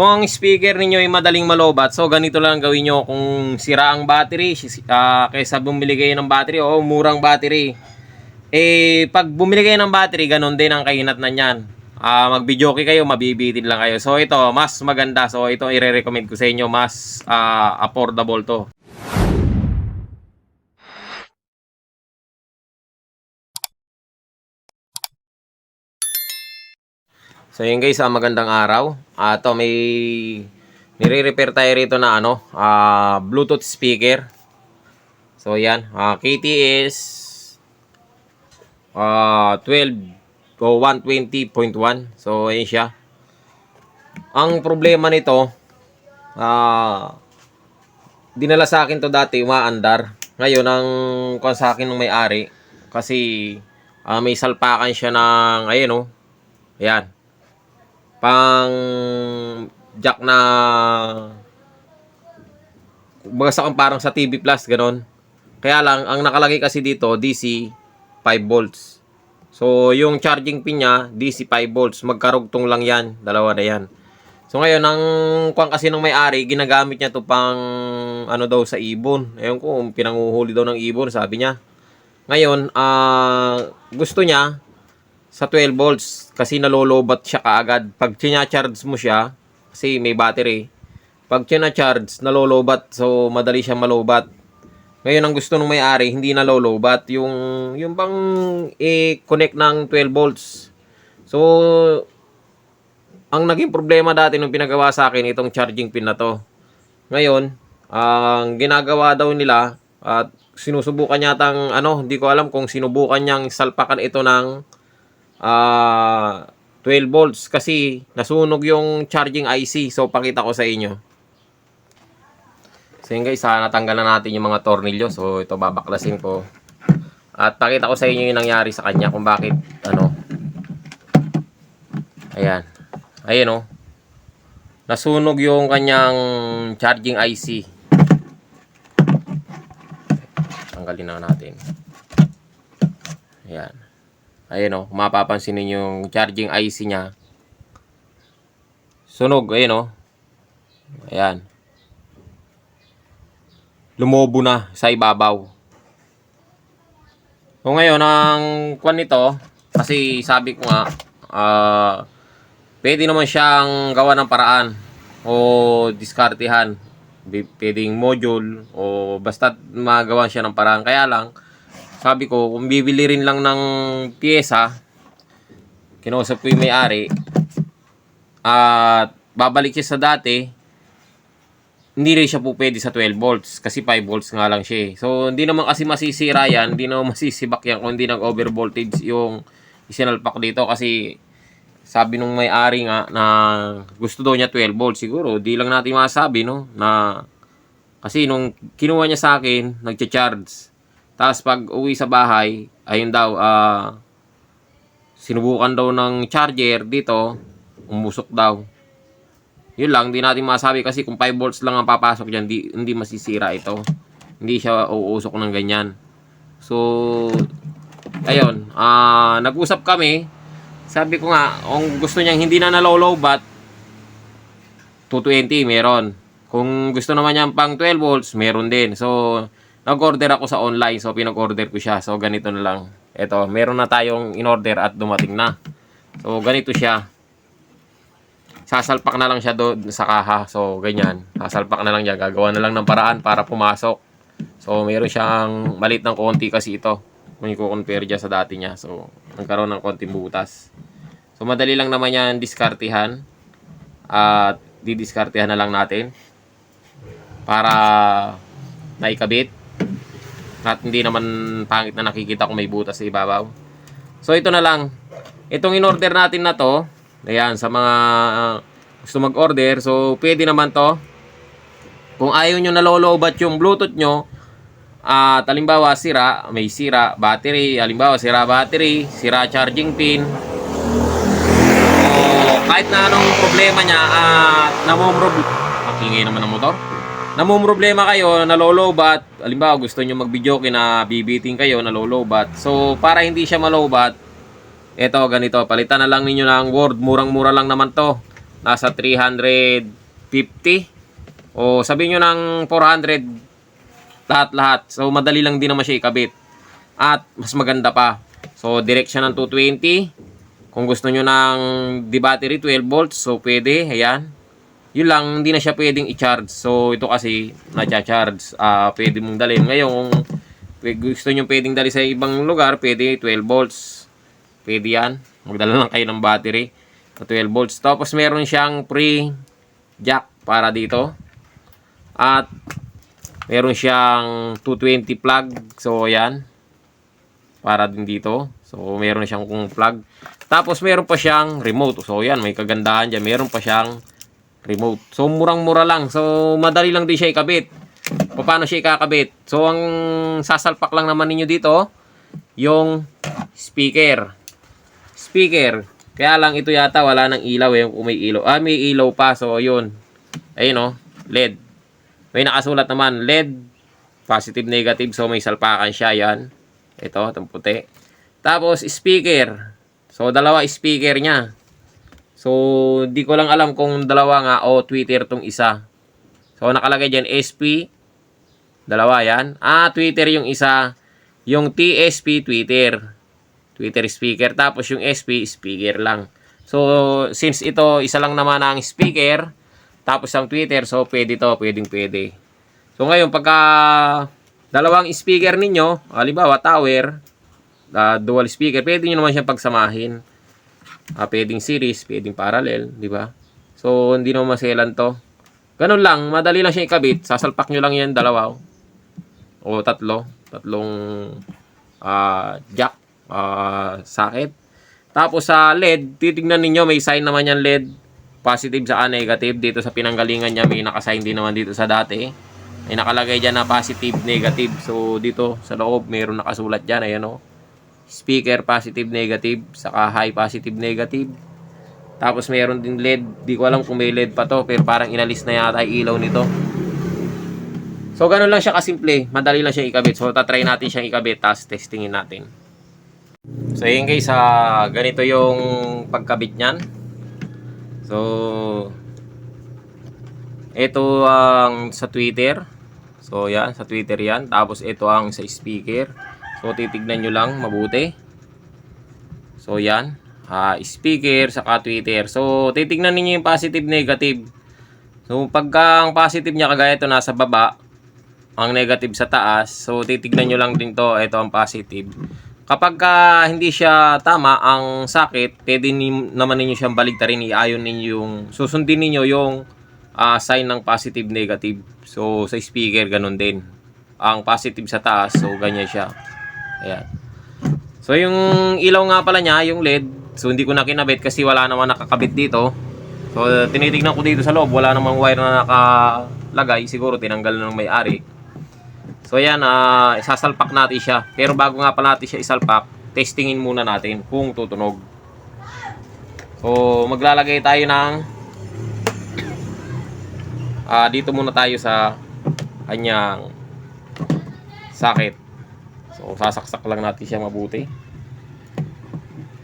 Kung ang speaker ninyo ay madaling malobat, so ganito lang gawin nyo. Kung sira ang battery, kaysa bumili kayo ng battery, o murang battery. Pag bumili kayo ng battery, ganun din ang kahinatnan yan. Mag-videoke kayo, mabibitin lang kayo. So ito, mas maganda. So ito i-recommend ko sa inyo, mas affordable to. So yun guys, magandang araw. Ito may nire-repair tayo rito na Bluetooth speaker. So yan, KTS 12 o 120.1. So ayun siya. Ang problema nito, dinala sa akin to dati, umaandar. Ngayon ang kuha sa akin ng may-ari kasi may salpakan siya ng ayan, pang jack na bagsak ang parang sa TV Plus ganon. Kaya lang ang nakalagay kasi dito DC 5 volts. So yung charging pin niya DC 5 volts, magkarugtong lang yan, dalawa na yan. So ngayon ang kuwan kasi ng may-ari, ginagamit niya to pang daw sa ibon. Ayun ko, pinanguhuli daw ng ibon, sabi niya. Ngayon gusto niya sa 12 volts kasi nalolobat siya kaagad. Pag charge mo siya, kasi may battery, pag charge nalolobat, so madali siyang malobat. Ngayon ang gusto ng may-ari, hindi nalolobat yung bang i-connect ng 12 volts. So ang naging problema dati nung pinagawa sa akin itong charging pin na to. Ngayon ang ginagawa daw nila at sinusubukan yatang hindi ko alam kung sinubukan niyang salpakan ito ng 12 volts kasi nasunog yung charging IC. So pakita ko sa inyo. So yun guys, natanggal na natin yung mga tornilyo. So ito babaklasin ko at pakita ko sa inyo yung nangyari sa kanya, kung bakit ayan nasunog yung kanyang charging IC. Tanggalin na natin. Ayan mapapansin ninyo yung charging IC niya. Sunog, ayan. Lumobo na sa ibabaw. So ngayon, ang kwan nito, kasi sabi ko nga, pwede naman siyang gawa ng paraan o diskartehan. Pwedeng module o basta magawa siya ng paraan. Kaya lang, sabi ko, kung bibili rin lang ng pyesa, kinausap ko yung may-ari, at babalik siya sa dati, hindi rin siya po pwede sa 12 volts, kasi 5 volts nga lang siya. So, hindi naman kasi masisira yan, hindi naman masisibak yan kung hindi nag-over voltage yung isinalpak dito, kasi sabi nung may-ari nga na gusto daw niya 12 volts. Siguro, di lang natin masabi, na kasi nung kinuha niya sa akin, nagcha-charge. Tapos pag uwi sa bahay, ayun daw, sinubukan daw ng charger dito, umusok daw. Yun lang, hindi natin masabi kasi kung 5 volts lang ang papasok dyan, hindi masisira ito. Hindi siya uusok ng ganyan. So, ayun, nag-usap kami. Sabi ko nga, kung gusto niyang hindi na nalolobat, 220 meron. Kung gusto naman niyang pang 12 volts, meron din. So, nag-order ako sa online. So, pinag-order ko siya. So, ganito na lang. Ito, meron na tayong in-order at dumating na. So, ganito siya. Sasalpak na lang siya doon sa kaha. So, ganyan. Sasalpak na lang niya. Gagawa na lang ng paraan para pumasok. So, meron siyang malit ng konti kasi ito. Kung i-compare dyan sa dati niya. So, nagkaroon ng konting butas. So, madali lang naman yan diskartehan. At didiskartehan na lang natin. Para naikabit. At hindi naman pangit na nakikita kung may butas sa ibabaw. So ito na lang. Itong in-order natin na to, ayan, sa mga gusto mag-order, so pwede naman to. Kung ayaw nyo nalolobat yung Bluetooth nyo, at halimbawa may sira battery, halimbawa sira battery, sira charging pin, o kahit na anong problema nya, ingay naman ng motor. Namumroblema kayo, nalolobat, halimbawa gusto nyo mag-videoke na bibiting kayo, nalolobat. So, para hindi siya malobat, eto, ganito, palitan na lang ninyo ng word, murang-mura lang naman to. nasa 350 o sabihin nyo ng 400 lahat-lahat. So madali lang din naman siya ikabit. At mas maganda pa. So direct siya ng 220. Kung gusto nyo ng battery 12 volts, so pwede. Ayan. Yun lang, hindi na siya pwedeng i-charge. So ito kasi na-charge. Pwede mong dalhin. Ngayon, kung gusto nyo pwedeng dali sa ibang lugar, pwede 12 volts. Pwede yan. Magdala lang kayo ng battery na 12 volts. Tapos meron siyang free jack para dito. At meron siyang 220 plug. So ayan. Para din dito. So meron siyang plug. Tapos meron pa siyang remote. So ayan, may kagandahan dyan. Meron pa siyang remote. So murang-mura lang. So madali lang din siya ikabit. Paano siya ikakabit? So ang sasalpak lang naman ninyo dito, yung speaker. Kaya lang ito yata wala ng ilaw eh. Kung may ilaw. May ilaw pa. So yun. Ayun o. LED. May nakasulat naman. LED. Positive, negative. So may salpakan siya. Yan. Ito. Itong puti. Tapos speaker. So dalawa speaker niya. So di ko lang alam kung dalawa nga o tweeter tong isa. So nakalagay dyan SP. Dalawa yan. Tweeter yung isa. Yung TSP tweeter. Tweeter speaker. Tapos yung SP speaker lang. So since ito isa lang naman ang speaker. Tapos ang tweeter. So pwede to. Pwede. So ngayon pagka dalawang speaker ninyo. Halimbawa tower. Dual speaker, pwede nyo naman siyang pagsamahin. Pwedeng series, pwedeng parallel, di ba? So, hindi naman maselan to. Ganun lang, madali lang siya ikabit. Sasalpak nyo lang yan, dalawa. O tatlo. Tatlong jack, socket. Tapos sa LED, titignan ninyo, may sign naman yan LED. Positive saka negative. Dito sa pinanggalingan niya, may nakasign din naman dito sa dati. May nakalagay dyan na positive, negative. So, dito sa loob, mayroon nakasulat dyan. Ayan o. Speaker positive negative saka high positive negative. Tapos mayroon din LED. Di ko alam kung may LED pa to, pero parang inalis na yata yung ilaw nito. So ganun lang siya kasimple. Madali lang siya ikabit. So tatry natin siyang ikabit, tapos testingin natin. So yun guys, ganito yung pagkabit niyan. So ito ang sa tweeter. So yan, sa tweeter yan. Tapos ito ang sa speaker. So titignan nyo lang mabuti. So yan, speaker saka tweeter. So titignan niyo yung positive negative. So pagka ang positive niya kagaya ito nasa baba, ang negative sa taas. So titignan nyo lang din to, ito ang positive. Kapag hindi siya tama ang sakit, pwede naman ninyo siyang baligtarin, iayon ninyo yung susundin niyo yung sign ng positive negative. So sa speaker ganun din. Ang positive sa taas, so ganyan siya. Ayan. So yung ilaw nga pala niya, yung LED, so hindi ko na kinabit kasi wala naman nakakabit dito. So tinitignan ko dito sa loob, wala namang wire na nakalagay, siguro tinanggal na ng may-ari. So ayan, isasalpak natin siya. Pero bago nga pala natin siya isalpak, testingin muna natin kung tutunog. So maglalagay tayo ng dito muna tayo sa kanyang socket. So, sasaksak lang natin siya mabuti.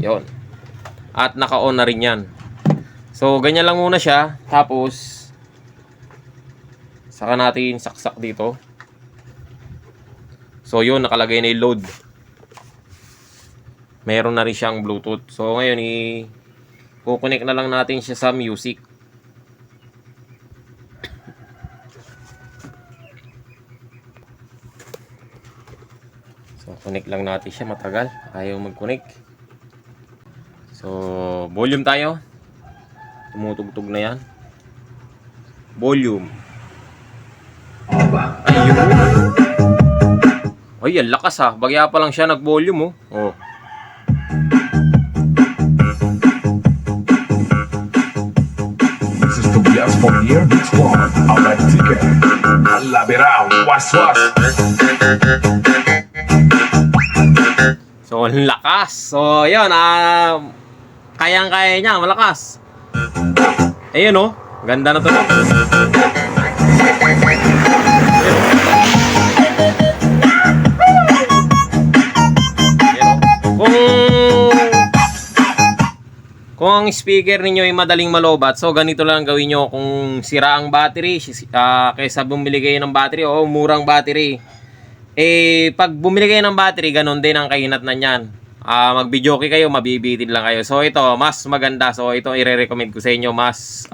Yon. At naka-on na rin yan. So, ganyan lang muna siya. Tapos, saka natin saksak dito. So, yun. Nakalagay na yung load. Meron na rin siyang Bluetooth. So, ngayon, i-connect na lang natin siya sa music. So, connect lang natin siya, matagal. Ayaw mag-connect. So, volume tayo. Tumutugtog na yan. Volume. Ayun. Ay, ang lakas ha. Bagya pa lang siya nag-volume oh. This is Tobias from here. This one. Ahora ticket. La verá. Was. So, lakas. So, yun. Kayang-kaya niya. Malakas. Ayun, oh. Ganda na to. Kung ang speaker ninyo ay madaling malobat, so ganito lang gawin nyo. Kung sira ang battery, kaysa bumili kayo ng battery, o murang battery, eh pag bumili kayo ng battery, ganun din ang kahinatnan niyan. Mag-videoke kayo, mabibitin lang kayo. So ito, mas maganda. So ito i-recommend ko sa inyo, mas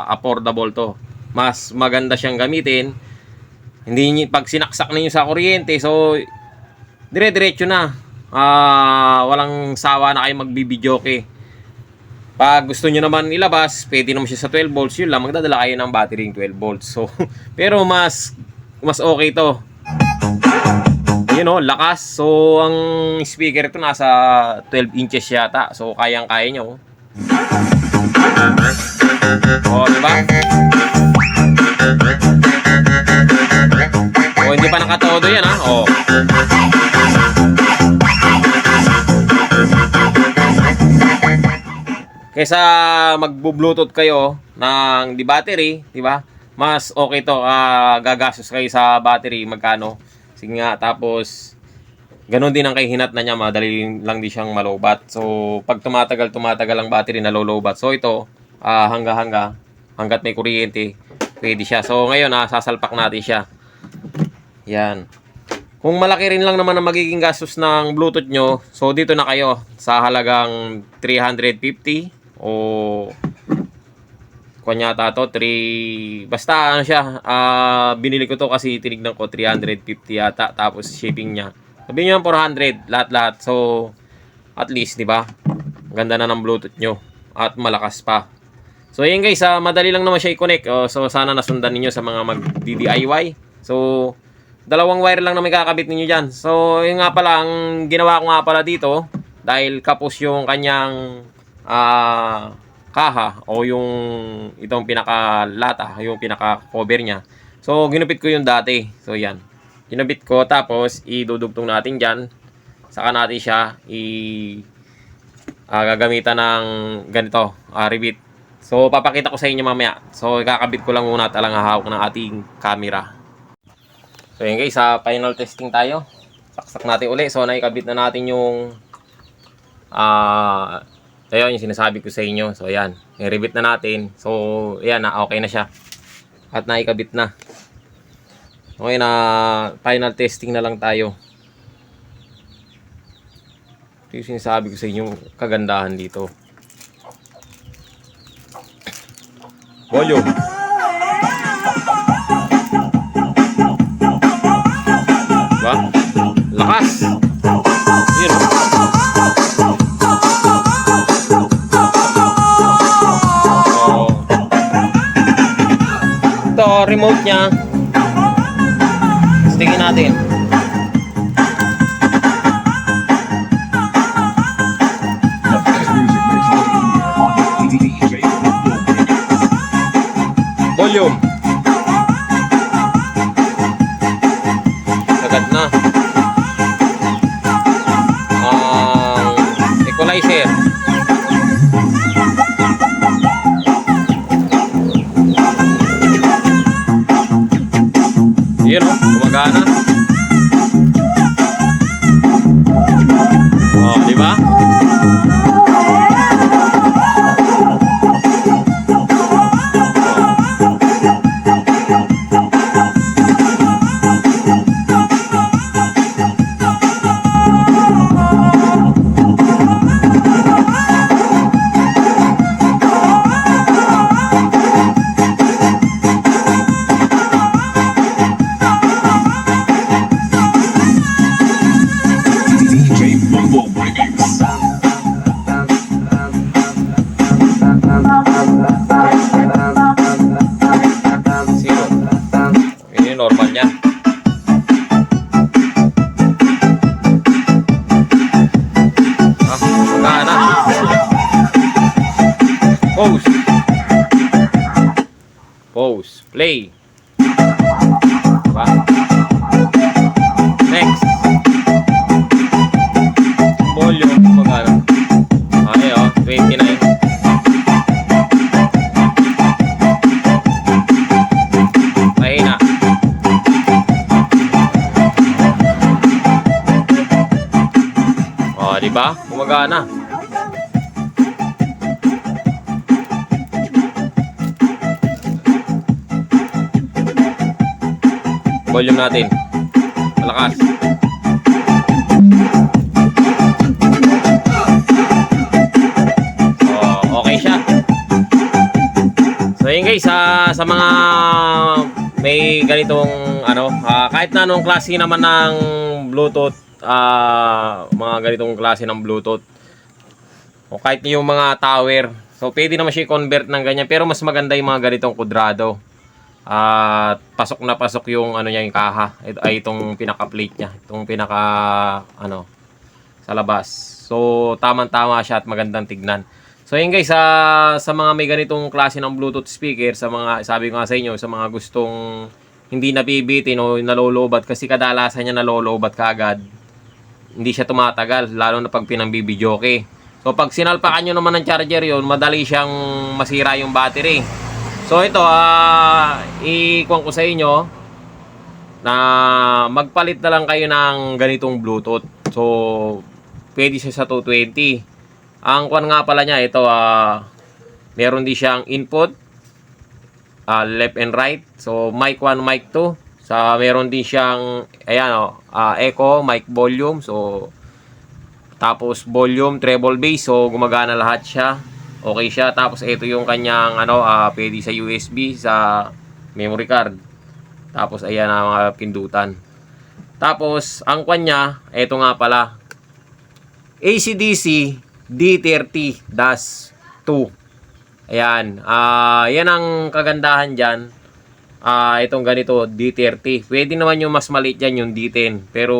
affordable to. Mas maganda siyang gamitin. Hindi pag sinaksak niyo sa kuryente, so dire-diretso na. Walang sawa na kayo magbibidyoke. Pag gusto nyo naman ilabas, pwede naman siya sa 12 volts. Yun lang, magdadala kayo ng battery 12 volts. So, pero mas okay to. Yun o, lakas. So, ang speaker ito nasa 12 inches yata. So, kayang-kaya nyo. O, diba? O, hindi pa nakatodo yan, ha? O. Kaysa magbo-bluetooth kayo ng di battery, di ba? Mas okay to, gagastos kayo sa battery, magkano? Sige nga, tapos ganun din ang kahinat na niya, madali lang din siyang malobat. So, pag tumatagal ang battery na lolobat. So, ito, hanggat may kuryente, pwede siya. So, ngayon, sasalpak natin siya. Yan. Kung malaki rin lang naman ang magiging gastos ng Bluetooth nyo, so dito na kayo sa halagang 350 o kunyata to 3, basta ano siya, binili ko to kasi tinignan ko 350 yata, tapos shipping niya sabihin nyo 400 lahat. So at least, di ba, ganda na ng Bluetooth nyo at malakas pa. So yun guys, madali lang naman siya i-connect. So sana nasundan niyo sa mga mag-DIY. So dalawang wire lang na may kakabit ninyo dyan. So yun nga pala, ang ginawa ko nga pala dito, dahil kapos yung kanyang kaha o yung itong pinakalata, yung pinaka-cover niya. So ginupit ko yung dati. So yan, ginupit ko, tapos idudugtong natin dyan. Saka natin siya gagamitan ng ganito, rivet. So papakita ko sa inyo mamaya. So ikakabit ko lang muna at alanghahawak ng ating camera. So yun guys, final testing tayo. Saksak natin uli. So naikabit na natin yung ayun, yung sinasabi ko sa inyo. So ayan, i-revet na natin. So ayan, okay na siya. At naikabit na. Okay na, final testing na lang tayo. Ito yung sinasabi ko sa inyo, kagandahan dito. Volume. Diba? Lakas. Yun. Ito, remote nya. Stingin natin. Volume. Agad na. Equalizer. Yun o, gumagana. Diba? Normal niya. Magana. Pause. Pause. Play. Diba? Next. Volume. Magana. Okay, 20 na yun. Mahina. Diba? Gumagana. volume natin. Malakas. So, okay siya. So, yun guys, sa mga may ganitong ano, kahit na anong klase naman ng Bluetooth, mga ganitong klase ng Bluetooth, o kahit yung mga tower, so pwede naman siya i-convert ng ganyan, pero mas maganda yung mga ganitong kudrado. At pasok na pasok yung ano niya, yung kaha. Itong pinaka-plate niya, itong pinaka ano sa labas. So tamang-tama siya at magandang tignan. So yun guys, sa mga may ganitong klase ng Bluetooth speaker, sa mga sabi ko nga sa inyo, sa mga gustong hindi nabibitin o nalolobat, kasi kadalasan niya nalolobat kaagad, hindi siya tumatagal, lalo na pag pinambibidyoke. So pag sinalpakan nyo naman ng charger yon, madali siyang masira yung battery. So ito, ikuwan ko sa inyo na magpalit na lang kayo ng ganitong Bluetooth. So pwede siya sa 220. Ang kuwan nga pala niya, ito, meron din siyang input, left and right. So mic 1, mic 2. Meron din siyang, ayan, echo, mic volume. So tapos volume, treble bass. So gumagana lahat siya. Okay siya. Tapos ito yung kanyang pwede sa USB, sa memory card. Tapos ayan ang mga pindutan. Tapos ang kwan niya, ito nga pala, AC/DC D30-2. Ayan. Yan ang kagandahan dyan. Itong ganito, D30. Pwede naman yung mas maliit dyan, yung D10. Pero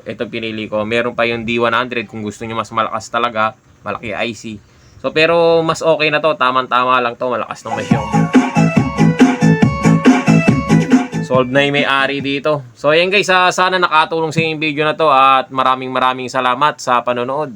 ito pinili ko. Meron pa yung D100 kung gusto nyo mas malakas talaga. Malaki IC. So pero mas okay na to. Tamang-tama lang to. Malakas ng masyong. Solve na yung may-ari dito. So ayan guys, sana nakatulong sa yung video na to. At maraming salamat sa panonood.